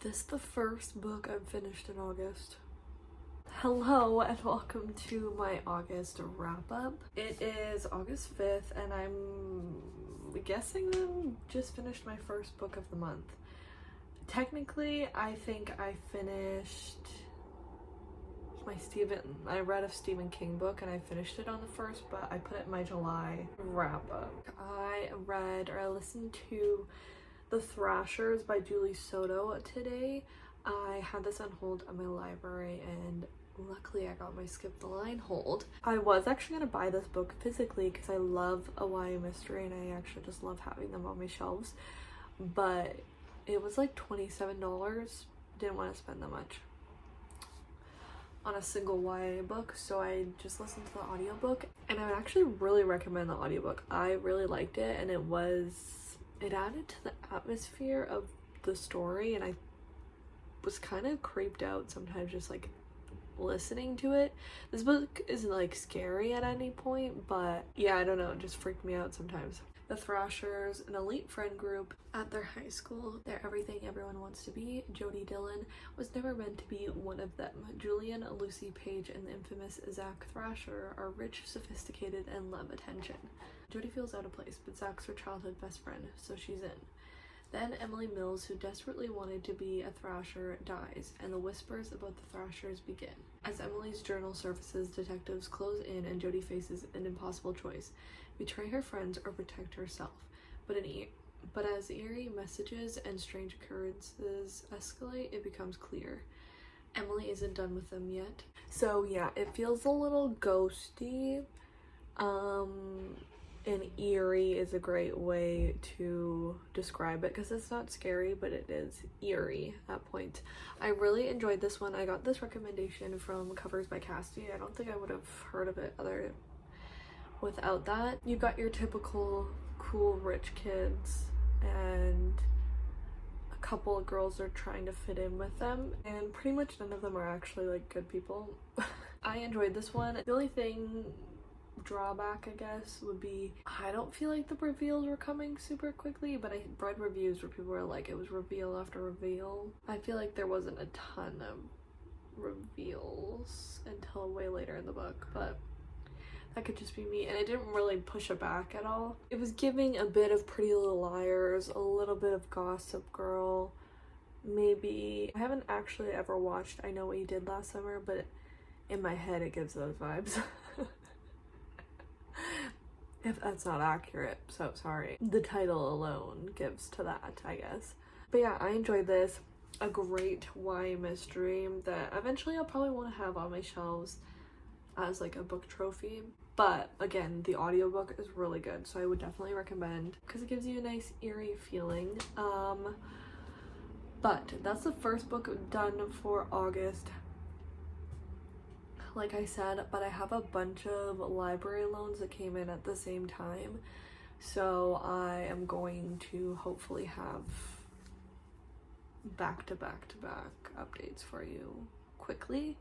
This is the first book I've finished in August. Hello and welcome to my August wrap-up. It is August 5th and I'm guessing I just finished my first book of the month. Technically, I think I finished I read a Stephen King book and I finished it on the 1st, but I put it in my July wrap-up. I listened to The Thrashers by Julie Soto today. I had this on hold at my library and luckily I got my skip the line hold. I was actually gonna buy this book physically because I love a YA mystery and I actually just love having them on my shelves, but it was like $27. Didn't want to spend that much on a single YA book, so I just listened to the audiobook, and I would actually really recommend the audiobook. I really liked it, and it added to the atmosphere of the story, and I was kind of creeped out sometimes just like listening to it. This book isn't like scary at any point, but yeah, I don't know, it just freaked me out sometimes. The Thrashers, an elite friend group at their high school. They're everything everyone wants to be. Jody Dillon was never meant to be one of them. Julian, Lucy Page, and the infamous Zach Thrasher are rich, sophisticated, and love attention. Jody feels out of place, but Zach's her childhood best friend, so she's in. Then Emily Mills, who desperately wanted to be a Thrasher, dies, and the whispers about the Thrashers begin. As Emily's journal surfaces, detectives close in and Jody faces an impossible choice: betray her friends or protect herself. But as eerie messages and strange occurrences escalate, it becomes clear Emily isn't done with them yet. So yeah, it feels a little ghosty. And eerie is a great way to describe it because it's not scary, but it is eerie at points. I really enjoyed this one. I got this recommendation from Covers by Cassie. I don't think I would have heard of it without that. You got your typical cool rich kids and a couple of girls are trying to fit in with them, and pretty much none of them are actually like good people. I enjoyed this one. The only drawback I guess would be I don't feel like the reveals were coming super quickly, but I read reviews where people were like it was reveal after reveal. I feel like there wasn't a ton of reveals until way later in the book, but that could just be me, and it didn't really push it back at all. It was giving a bit of Pretty Little Liars, a little bit of Gossip Girl, maybe. I haven't actually ever watched I Know What You Did Last Summer, but in my head it gives those vibes. If that's not accurate, so sorry. The title alone gives to that, I guess. But yeah, I enjoyed this. A great YA mystery that eventually I'll probably want to have on my shelves as like a book trophy. But again, the audiobook is really good, so I would definitely recommend because it gives you a nice eerie feeling. But that's the first book done for August, like I said, but I have a bunch of library loans that came in at the same time, so I am going to hopefully have back to back updates for you quickly.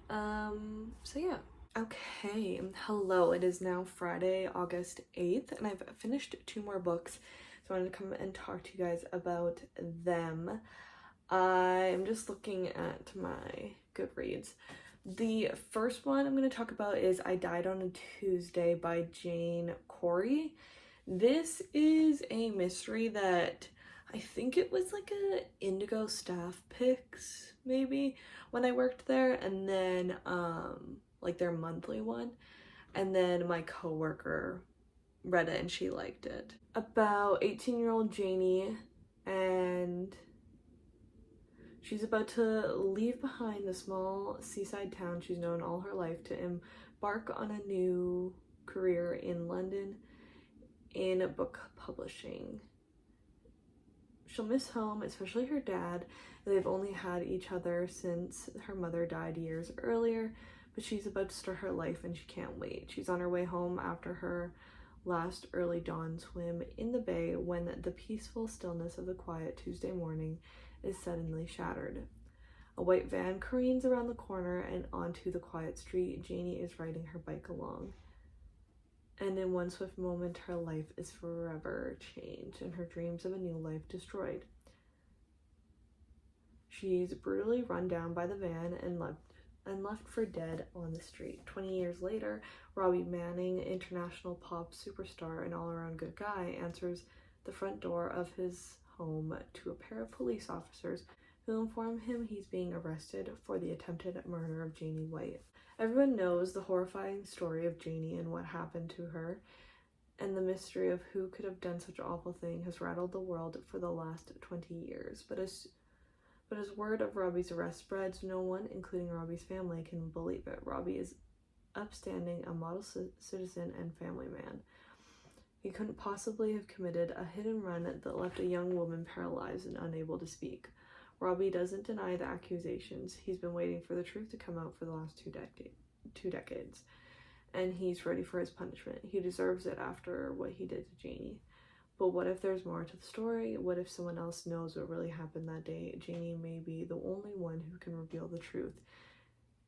So yeah. Okay, hello, it is now Friday, August 8th, and I've finished 2 more books, so I wanted to come and talk to you guys about them. I'm just looking at my Goodreads. The first one I'm going to talk about is I Died on a Tuesday by Jane Corey. This is a mystery that I think it was like a Indigo staff picks maybe when I worked there, and then like their monthly one, and then my coworker read it and she liked it. About 18-year-old Janie, and she's about to leave behind the small seaside town she's known all her life to embark on a new career in London in book publishing. She'll miss home, especially her dad. They've only had each other since her mother died years earlier, but she's about to start her life and she can't wait. She's on her way home after her last early dawn swim in the bay when the peaceful stillness of the quiet Tuesday morning is suddenly shattered. A white van careens around the corner and onto the quiet street. Janie is riding her bike along. And in one swift moment, her life is forever changed and her dreams of a new life destroyed. She's brutally run down by the van and left for dead on the street. 20 years later, Robbie Manning, international pop superstar and all-around good guy, answers the front door of his home to a pair of police officers who inform him he's being arrested for the attempted murder of Janie White. Everyone knows the horrifying story of Janie and what happened to her, and the mystery of who could have done such an awful thing has rattled the world for the last 20 years. But as word of Robbie's arrest spreads, no one, including Robbie's family, can believe it. Robbie is upstanding, a model citizen and family man. He couldn't possibly have committed a hit and run that left a young woman paralyzed and unable to speak. Robbie doesn't deny the accusations. He's been waiting for the truth to come out for the last two decades. And he's ready for his punishment. He deserves it after what he did to Janie. But what if there's more to the story? What if someone else knows what really happened that day? Janie may be the only one who can reveal the truth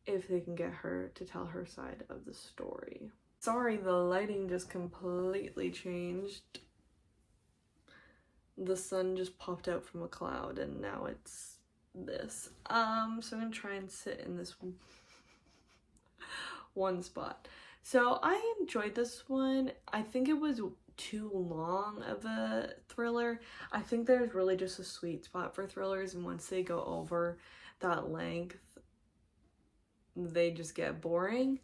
if they can get her to tell her side of the story. Sorry, the lighting just completely changed. The sun just popped out from a cloud and now it's this. So I'm gonna try and sit in this one spot. So I enjoyed this one. I think it was too long of a thriller. I think there's really just a sweet spot for thrillers, and once they go over that length, they just get boring.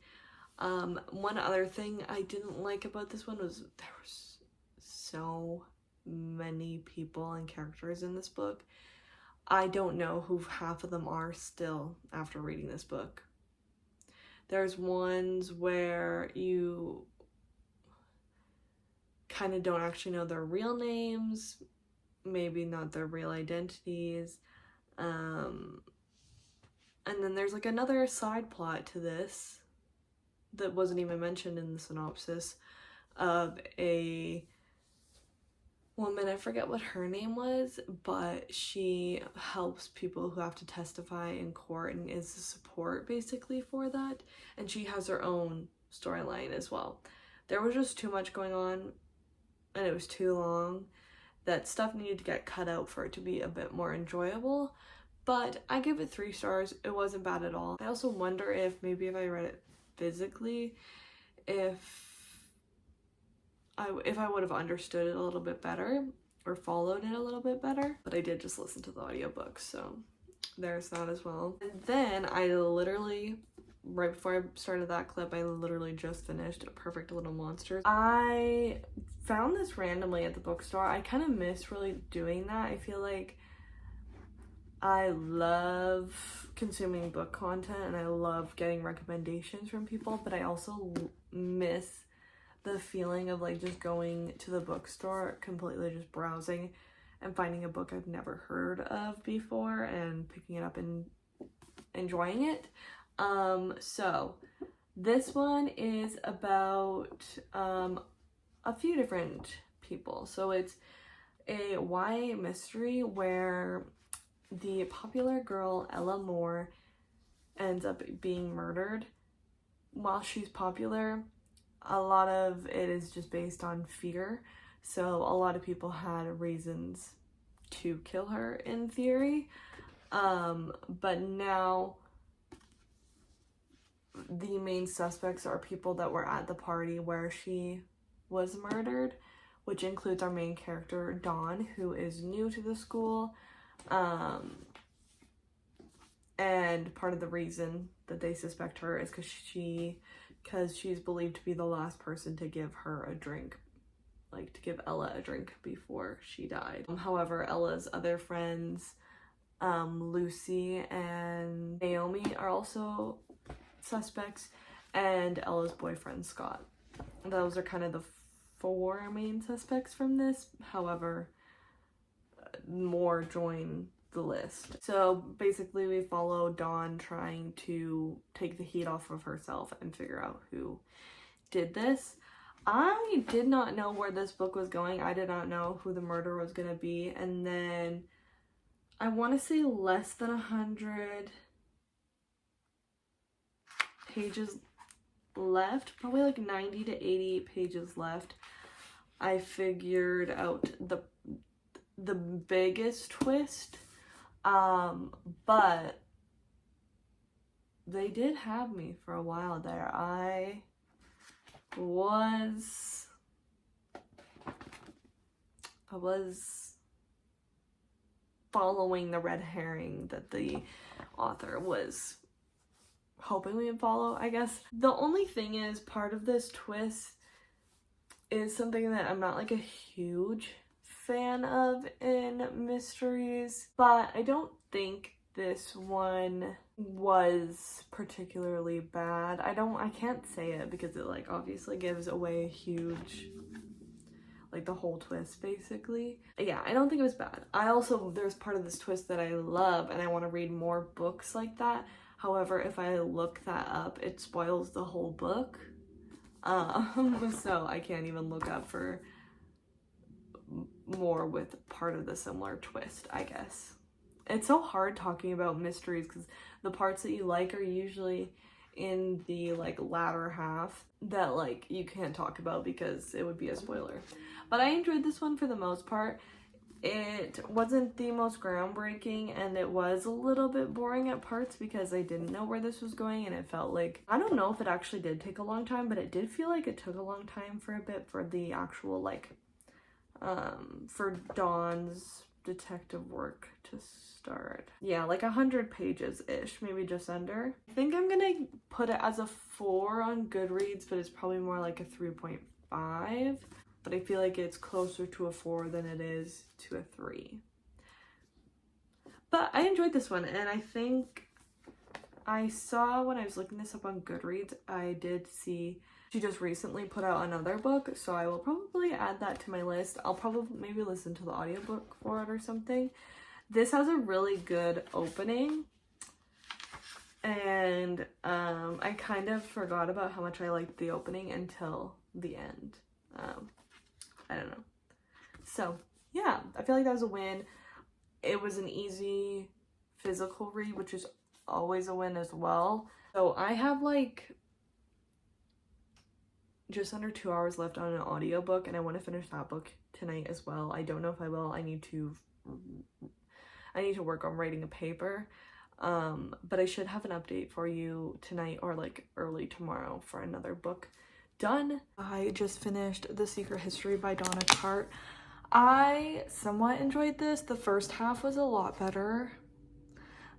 One other thing I didn't like about this one was there was so many people and characters in this book. I don't know who half of them are still after reading this book. There's ones where you kind of don't actually know their real names, maybe not their real identities. And then there's like another side plot to this that wasn't even mentioned in the synopsis of a woman, I forget what her name was, but she helps people who have to testify in court and is the support basically for that. And she has her own storyline as well. There was just too much going on and it was too long. That stuff needed to get cut out for it to be a bit more enjoyable. But I give it 3 stars. It wasn't bad at all. I also wonder if maybe if I read it physically, if I would have understood it a little bit better or followed it a little bit better. But I did just listen to the audiobook, so there's that as well. And then I literally, right before I started that clip, I literally just finished Perfect Little Monsters. I found this randomly at the bookstore. I kind of miss really doing that. I feel like I love consuming book content and I love getting recommendations from people, but I also miss the feeling of like just going to the bookstore, completely just browsing and finding a book I've never heard of before and picking it up and enjoying it. So this one is about a few different people. So it's a YA mystery where the popular girl Ella Moore ends up being murdered. While she's popular, a lot of it is just based on fear. So a lot of people had reasons to kill her in theory. But now the main suspects are people that were at the party where she was murdered, which includes our main character, Dawn, who is new to the school. And part of the reason that they suspect her is because she's believed to be the last person to give her a drink, like to give Ella a drink before she died. However, Ella's other friends, Lucy and Naomi, are also suspects, and Ella's boyfriend, Scott. Those are kind of the 4 main suspects from this. However, more join the list. So basically we follow Dawn trying to take the heat off of herself and figure out who did this. I did not know where this book was going. I did not know who the murderer was going to be. And then I want to say less than 100 pages left, probably like 90 to 80 pages left. I figured out the biggest twist But they did have me for a while there. I was following the red herring that the author was hoping we would follow, I guess. The only thing is, part of this twist is something that I'm not like a huge fan of in mysteries, but I don't think this one was particularly bad. I can't say it because it like obviously gives away a huge, like the whole twist basically. Yeah, I don't think it was bad. There's part of this twist that I love and I want to read more books like that. However, if I look that up, it spoils the whole book. So I can't even look up for more with part of the similar twist, I guess. It's so hard talking about mysteries because the parts that you like are usually in the like latter half that like you can't talk about because it would be a spoiler. But I enjoyed this one for the most part. It wasn't the most groundbreaking and it was a little bit boring at parts because I didn't know where this was going, and it felt like, I don't know if it actually did take a long time, but it did feel like it took a long time for a bit for the actual like for Dawn's detective work to start. Yeah, like 100 pages ish, maybe just under. I think I'm gonna put it as a 4 on Goodreads, but it's probably more like a 3.5. But I feel like it's closer to a 4 than it is to a 3. But I enjoyed this one, and I think I saw when I was looking this up on Goodreads, I did see she just recently put out another book, so I will probably add that to my list. I'll probably maybe listen to the audiobook for it or something. This has a really good opening, and I kind of forgot about how much I liked the opening until the end. I don't know. So yeah, I feel like that was a win. It was an easy physical read, which is always a win as well. So I have like just under 2 hours left on an audiobook, and I want to finish that book tonight as well. I don't know if I will. I need to work on writing a paper. But I should have an update for you tonight or like early tomorrow for another book done. I just finished The Secret History by Donna Tartt. I somewhat enjoyed this. The first half was a lot better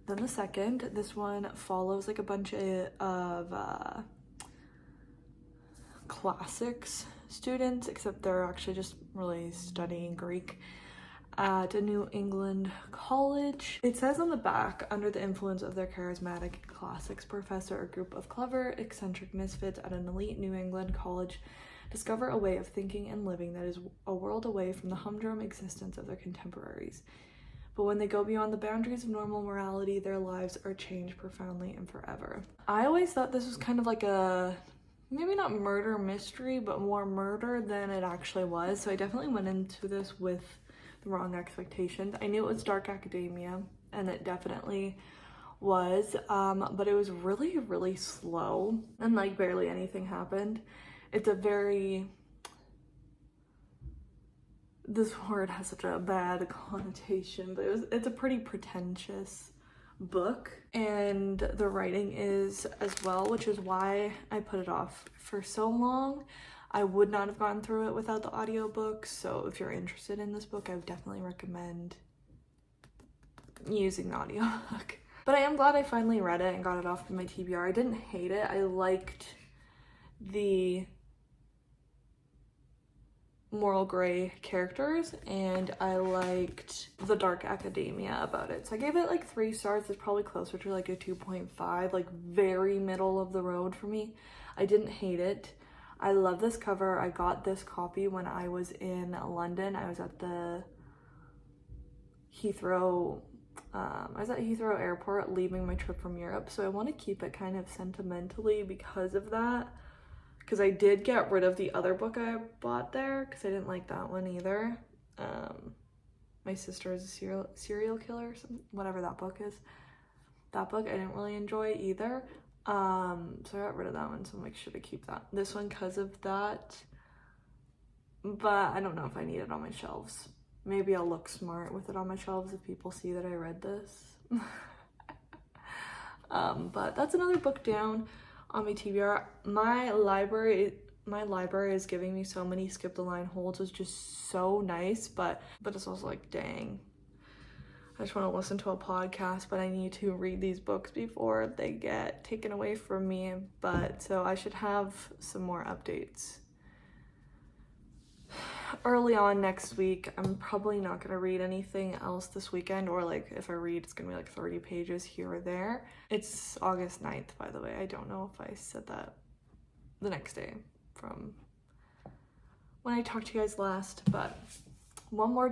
than the second. This one follows like a bunch of classics students, except they're actually just really studying Greek at a New England college. It says on the back, under the influence of their charismatic classics professor, a group of clever, eccentric misfits at an elite New England college discover a way of thinking and living that is a world away from the humdrum existence of their contemporaries. But when they go beyond the boundaries of normal morality, their lives are changed profoundly and forever. I always thought this was kind of like a, maybe not murder mystery, but more murder than it actually was. So I definitely went into this with the wrong expectations. I knew it was dark academia, and it definitely was, but it was really, really slow, and like barely anything happened. It's a very, this word has such a bad connotation, but it's a pretty pretentious book, and the writing is as well, which is why I put it off for so long. I would not have gone through it without the audiobook, so if you're interested in this book, I would definitely recommend using the audiobook. But I am glad I finally read it and got it off my TBR. I didn't hate it. I liked the moral gray characters, and I liked the dark academia about it. So I gave it like 3 stars. It's probably closer to like a 2.5, like very middle of the road for me. I didn't hate it. I love this cover. I got this copy when I was in London. I was at the Heathrow, Airport leaving my trip from Europe. So I want to keep it kind of sentimentally because of that. Because I did get rid of the other book I bought there because I didn't like that one either. My Sister is a Serial Killer, whatever that book is. That book I didn't really enjoy either. So I got rid of that one, so I'm like, should I keep that? This one because of that, but I don't know if I need it on my shelves. Maybe I'll look smart with it on my shelves if people see that I read this. But that's another book down on my TBR. My library is giving me so many skip the line holds, which is just so nice, but it's also like, dang, I just want to listen to a podcast, but I need to read these books before they get taken away from me. But so I should have some more updates early on next week. I'm probably not going to read anything else this weekend, or like if I read, it's going to be like 30 pages here or there. It's August 9th, by the way. I don't know if I said that the next day from when I talked to you guys last, but one more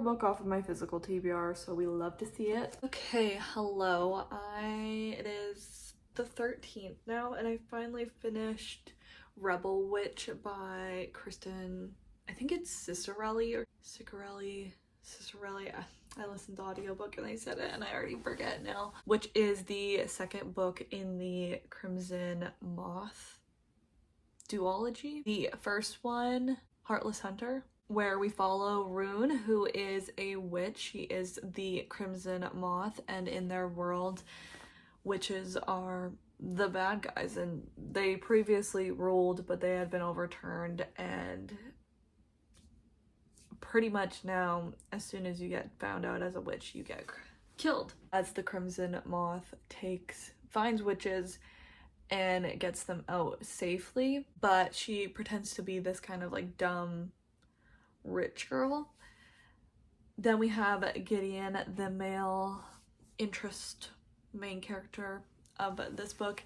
book off of my physical TBR, so we love to see it. Okay, hello. It is the 13th now, and I finally finished Rebel Witch by Kristen, I think it's Cicerelli or Cicerelli. I listened to the audiobook and they said it and I already forget now. Which is the second book in the Crimson Moth duology. The first one, Heartless Hunter, where we follow Rune, who is a witch. She is the Crimson Moth, and in their world, witches are the bad guys, and they previously ruled, but they had been overturned, and pretty much now, as soon as you get found out as a witch, you get killed. As the Crimson Moth finds witches and gets them out safely, but she pretends to be this kind of like dumb rich girl. Then we have Gideon, the male interest main character of this book,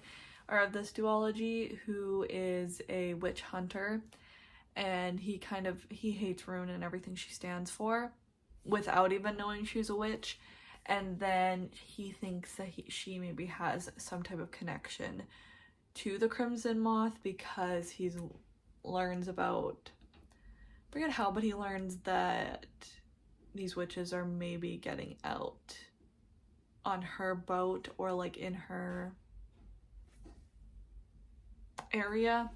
or of this duology, who is a witch hunter, and he hates Rune and everything she stands for without even knowing she's a witch, and then he thinks that she maybe has some type of connection to the Crimson Moth because he learns about, I forget how, but he learns that these witches are maybe getting out on her boat or like in her area.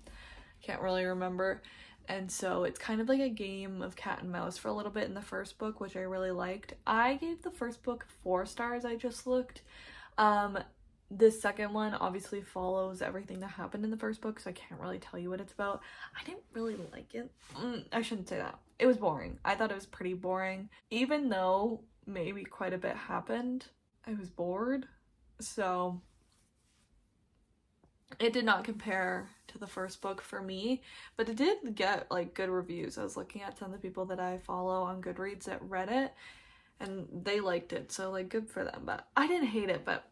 Can't really remember. And so it's kind of like a game of cat and mouse for a little bit in the first book, which I really liked. I gave the first book 4 stars. I just looked. This second one obviously follows everything that happened in the first book, so I can't really tell you what it's about. I didn't really like it. I shouldn't say that. It was boring. I thought it was pretty boring. Even though maybe quite a bit happened, I was bored. So it did not compare to the first book for me, but it did get like good reviews. I was looking at some of the people that I follow on Goodreads that read it, and they liked it, so like good for them. But I didn't hate it, but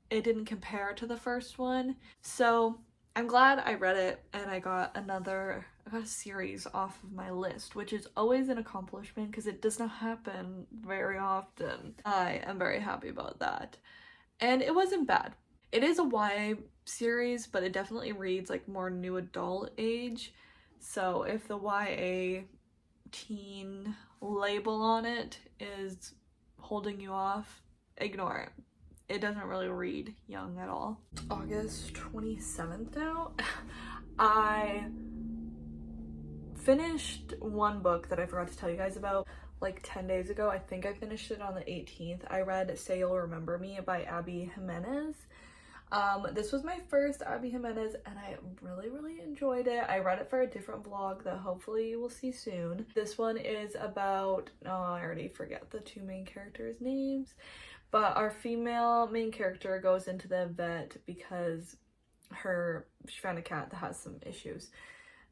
it didn't compare to the first one. So I'm glad I read it, and I got a series off of my list, which is always an accomplishment because it does not happen very often. I am very happy about that. And it wasn't bad. It is a YA series, but it definitely reads like more new adult age. So if the YA teen label on it is holding you off, ignore it. It doesn't really read young at all. August 27th now. I finished one book that I forgot to tell you guys about like 10 days ago. I think I finished it on the 18th. I read Say You'll Remember Me by Abby Jimenez. This was my first Abby Jimenez, and I really enjoyed it. I read it for a different vlog that hopefully you will see soon. This one is about, I already forget the 2 main characters' names, but our female main character goes into the vet because she found a cat that has some issues,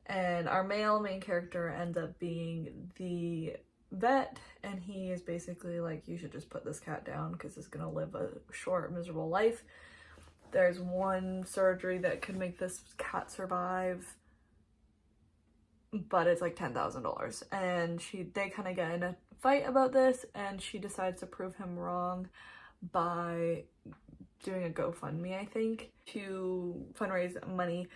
and our male main character ends up being the vet, and he is basically like, you should just put this cat down because it's gonna live a short, miserable life. There's one surgery that could make this cat survive, but it's like $10,000, and they kind of get in a fight about this, and she decides to prove him wrong by doing a GoFundMe, I think, to fundraise money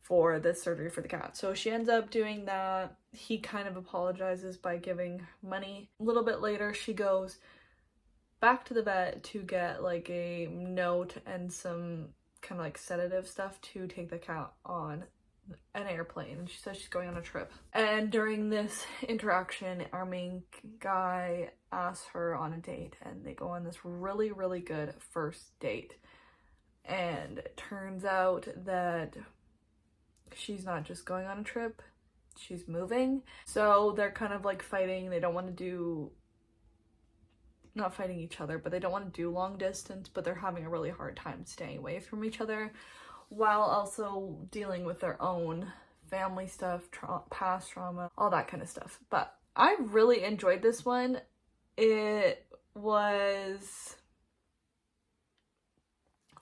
for this surgery for the cat. So she ends up doing that. He kind of apologizes by giving money. A little bit later, she goes back to the vet to get like a note and some kind of like sedative stuff to take the cat on an airplane, and she says she's going on a trip. And during this interaction, our main guy asks her on a date, and they go on this really, really good first date. And it turns out that she's not just going on a trip, she's moving. So they're kind of like fighting. They don't want to do, not fighting each other, but they don't want to do long distance, but they're having a really hard time staying away from each other while also dealing with their own family stuff, past trauma, all that kind of stuff. But I really enjoyed this one. It was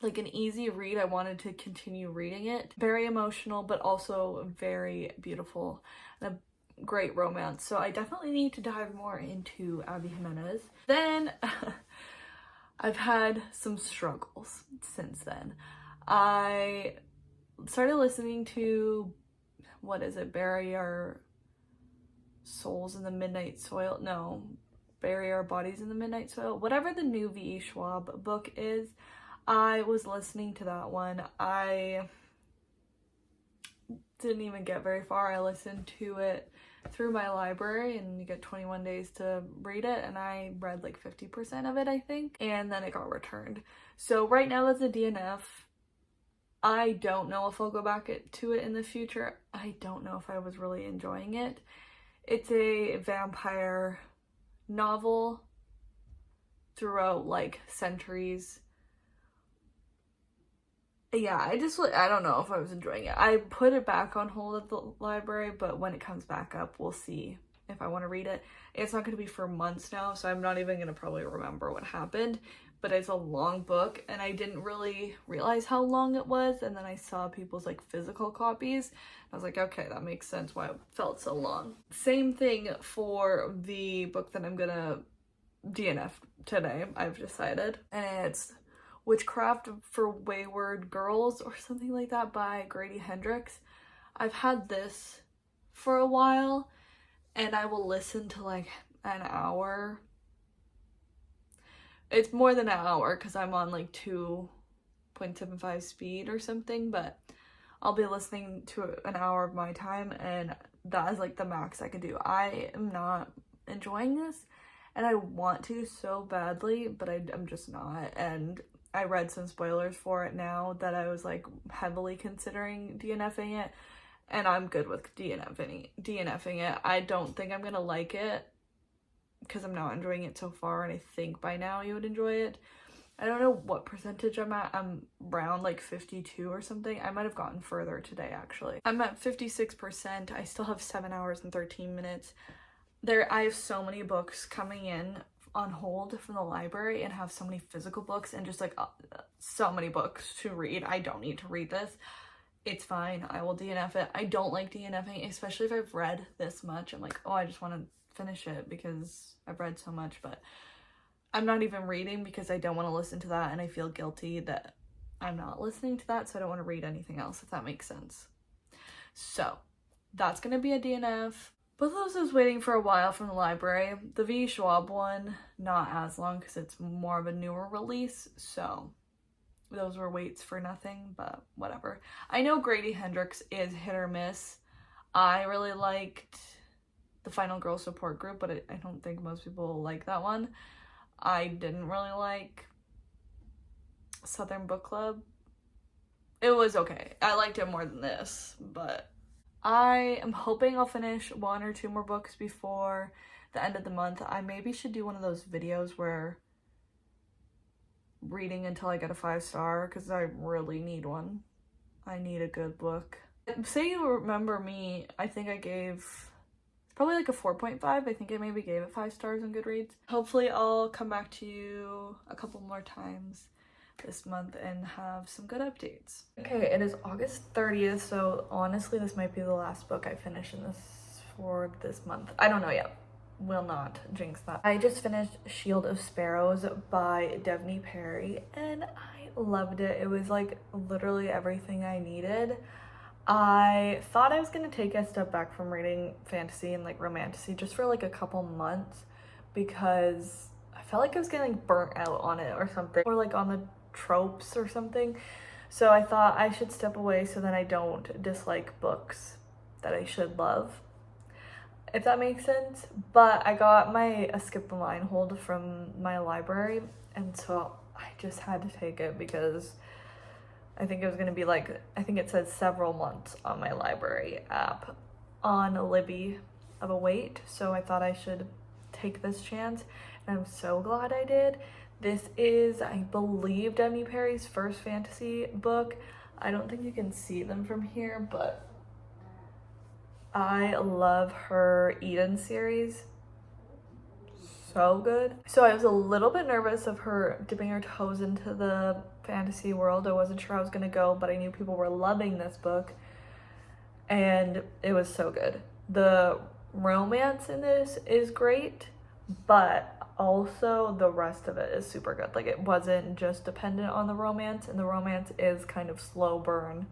like an easy read. I wanted to continue reading it. Very emotional, but also very beautiful and a great romance. So I definitely need to dive more into Abby Jimenez. Then I've had some struggles since then. I started listening to, what is it, Bury Our Souls in the Midnight Soil? No, Bury Our Bodies in the Midnight Soil. Whatever the new V.E. Schwab book is, I was listening to that one. I didn't even get very far. I listened to it through my library, and you get 21 days to read it, and I read like 50% of it, I think, and then it got returned. So right now that's a DNF. I don't know if I'll go back to it in the future. I don't know if I was really enjoying it. It's a vampire novel throughout like centuries. Yeah, I don't know if I was enjoying it. I put it back on hold at the library, but when it comes back up, we'll see if I want to read it. It's not going to be for months now, so I'm not even going to probably remember what happened, but it's a long book, and I didn't really realize how long it was, and then I saw people's like physical copies. I was like, okay, that makes sense why it felt so long. Same thing for the book that I'm gonna DNF today, I've decided, and it's Witchcraft for Wayward Girls or something like that by Grady Hendrix. I've had this for a while, and I will listen to like an hour. It's more than an hour because I'm on like 2.75 speed or something, but I'll be listening to an hour of my time, and that is like the max I could do. I am not enjoying this, and I want to so badly, but I'm just not. And I read some spoilers for it now that I was like heavily considering DNFing it, and I'm good with DNFing it. I don't think I'm gonna like it because I'm not enjoying it so far, and I think by now you would enjoy it. I don't know what percentage I'm at. I'm around like 52 or something. I might have gotten further today actually. I'm at 56%. I still have 7 hours and 13 minutes. I have so many books coming in on hold from the library, and have so many physical books, and just like so many books to read. I don't need to read this. It's fine. I will DNF it. I don't like DNFing, especially if I've read this much. I'm like, oh, I just want to finish it because I've read so much, but I'm not even reading because I don't want to listen to that, and I feel guilty that I'm not listening to that, so I don't want to read anything else, if that makes sense. So that's gonna be a DNF. Both of those I was waiting for a while from the library. The V. Schwab one, not as long because it's more of a newer release, so those were waits for nothing, but whatever. I know Grady Hendrix is hit or miss. I really liked The Final Girl Support Group, but I don't think most people like that one. I didn't really like Southern Book Club. It was okay. I liked it more than this, but I am hoping I'll finish 1 or 2 more books before the end of the month. I maybe should do one of those videos where reading until I get a 5-star, because I really need one. I need a good book. Say You Remember Me, I think I gave probably like a 4.5. I think I maybe gave it 5 stars on Goodreads. Hopefully I'll come back to you a couple more times this month and have some good updates. Okay, it is August 30th, so honestly this might be the last book I finish in this for this month. I don't know yet. Will not jinx that. I just finished Shield of Sparrows by Devney Perry, and I loved it. It was like literally everything I needed. I thought I was gonna take a step back from reading fantasy and like romantasy just for like a couple months, because I felt like I was getting burnt out on it or something, or like on the tropes or something. So I thought I should step away so that I don't dislike books that I should love, if that makes sense. But I got a skip the line hold from my library, and so I just had to take it because I think it was gonna be like, I think it says several months on my library app on Libby of a wait. So I thought I should take this chance, and I'm so glad I did. This is, I believe, Demi Perry's first fantasy book. I don't think you can see them from here, but I love her Eden series. So good. So I was a little bit nervous of her dipping her toes into the fantasy world. I wasn't sure I was gonna go, but I knew people were loving this book, and it was so good. The romance in this is great, but also the rest of it is super good. Like, it wasn't just dependent on the romance, and the romance is kind of slow burn.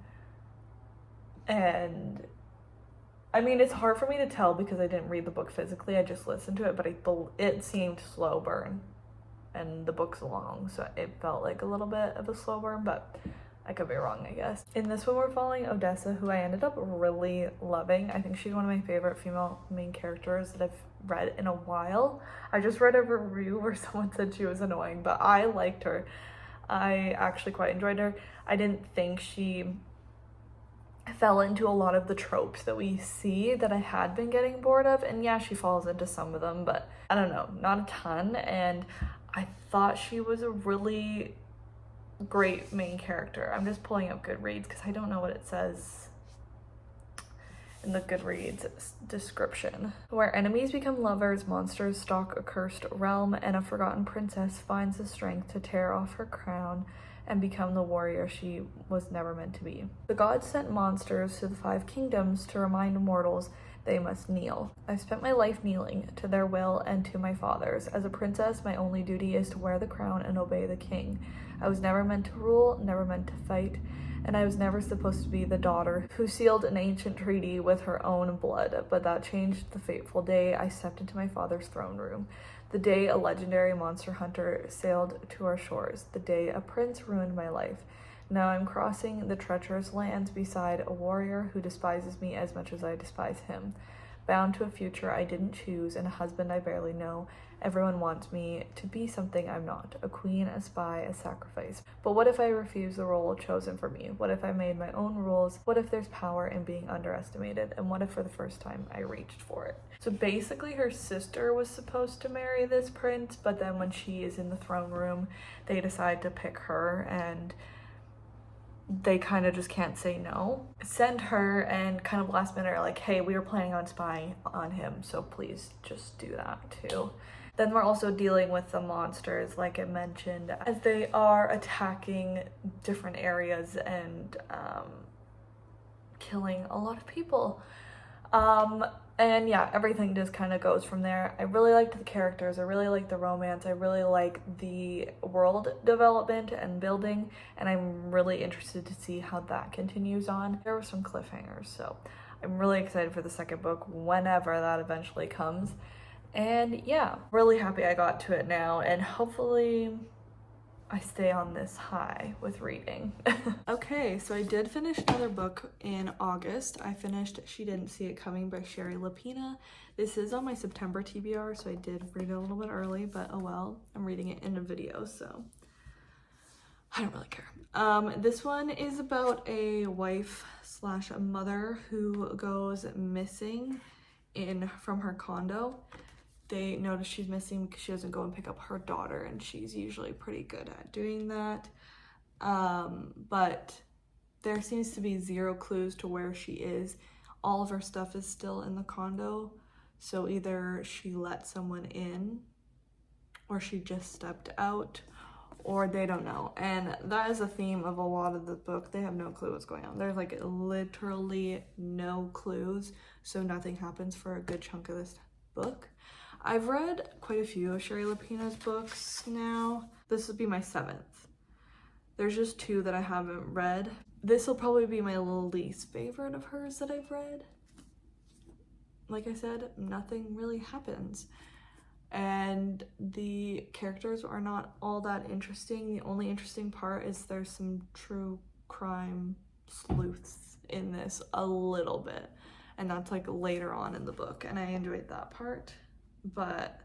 And I mean, it's hard for me to tell because I didn't read the book physically, I just listened to it, but it seemed slow burn, and the book's long, so it felt like a little bit of a slow burn, but I could be wrong, I guess. In this one, we're following Odessa, who I ended up really loving. I think she's one of my favorite female main characters that I've read in a while. I just read a review where someone said she was annoying, but I liked her. I actually quite enjoyed her. I didn't think she fell into a lot of the tropes that we see that I had been getting bored of, and yeah, she falls into some of them, but I don't know, not a ton. And I thought she was a really great main character. I'm just pulling up Goodreads because I don't know what it says in the Goodreads description. Where enemies become lovers, monsters stalk a cursed realm, and a forgotten princess finds the strength to tear off her crown and become the warrior she was never meant to be. The gods sent monsters to the 5 kingdoms to remind mortals they must kneel. I've spent my life kneeling to their will and to my father's. As a princess, my only duty is to wear the crown and obey the king. I was never meant to rule, never meant to fight, and I was never supposed to be the daughter who sealed an ancient treaty with her own blood. But that changed the fateful day I stepped into my father's throne room. The day a legendary monster hunter sailed to our shores. The day a prince ruined my life. Now I'm crossing the treacherous lands beside a warrior who despises me as much as I despise him. Bound to a future I didn't choose and a husband I barely know. Everyone wants me to be something I'm not. A queen, a spy, a sacrifice. But what if I refuse the role chosen for me? What if I made my own rules? What if there's power in being underestimated? And what if for the first time I reached for it? So basically her sister was supposed to marry this prince, but then when she is in the throne room, they decide to pick her, and they kind of just can't say no. Send her, and kind of last minute are like, hey, we were planning on spying on him, so please just do that too. Then we're also dealing with the monsters, like I mentioned, as they are attacking different areas and killing a lot of people. And yeah, everything just kind of goes from there. I really liked the characters, I really liked the romance, I really like the world development and building, and I'm really interested to see how that continues on. There were some cliffhangers, so I'm really excited for the second book whenever that eventually comes. And yeah, really happy I got to it now, and hopefully I stay on this high with reading. Okay, so I did finish another book in August. I finished She Didn't See It Coming by Shari Lapena. This is on my September TBR, so I did read it a little bit early, but oh well. I'm reading it in a video, so I don't really care. This one is about a wife slash a mother who goes missing from her condo. They notice she's missing because she doesn't go and pick up her daughter, and she's usually pretty good at doing that. But there seems to be 0 clues to where she is. All of her stuff is still in the condo, so either she let someone in, or she just stepped out, or they don't know. And that is a theme of a lot of the book. They have no clue what's going on. There's like literally no clues, so nothing happens for a good chunk of this book. I've read quite a few of Shari Lapena's books now. This would be my 7th. There's just 2 that I haven't read. This will probably be my least favorite of hers that I've read. Like I said, nothing really happens. And the characters are not all that interesting. The only interesting part is there's some true crime sleuths in this a little bit, and that's like later on in the book, and I enjoyed that part. But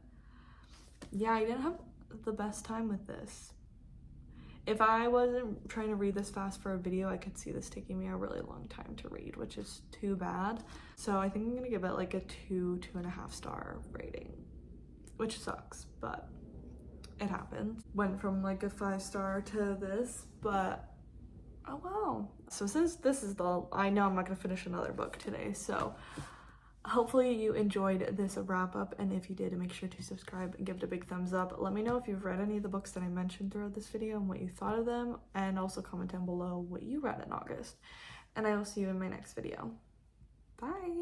yeah, I didn't have the best time with this. If I wasn't trying to read this fast for a video, I could see this taking me a really long time to read, which is too bad. So I think I'm gonna give it like a 2.5 star rating, which sucks, but it happens. Went from like a 5-star to this, but oh wow. So since this is I know I'm not gonna finish another book today, so hopefully you enjoyed this wrap up, and if you did, make sure to subscribe and give it a big thumbs up. Let me know if you've read any of the books that I mentioned throughout this video and what you thought of them, and also comment down below what you read in August. And I will see you in my next video. Bye!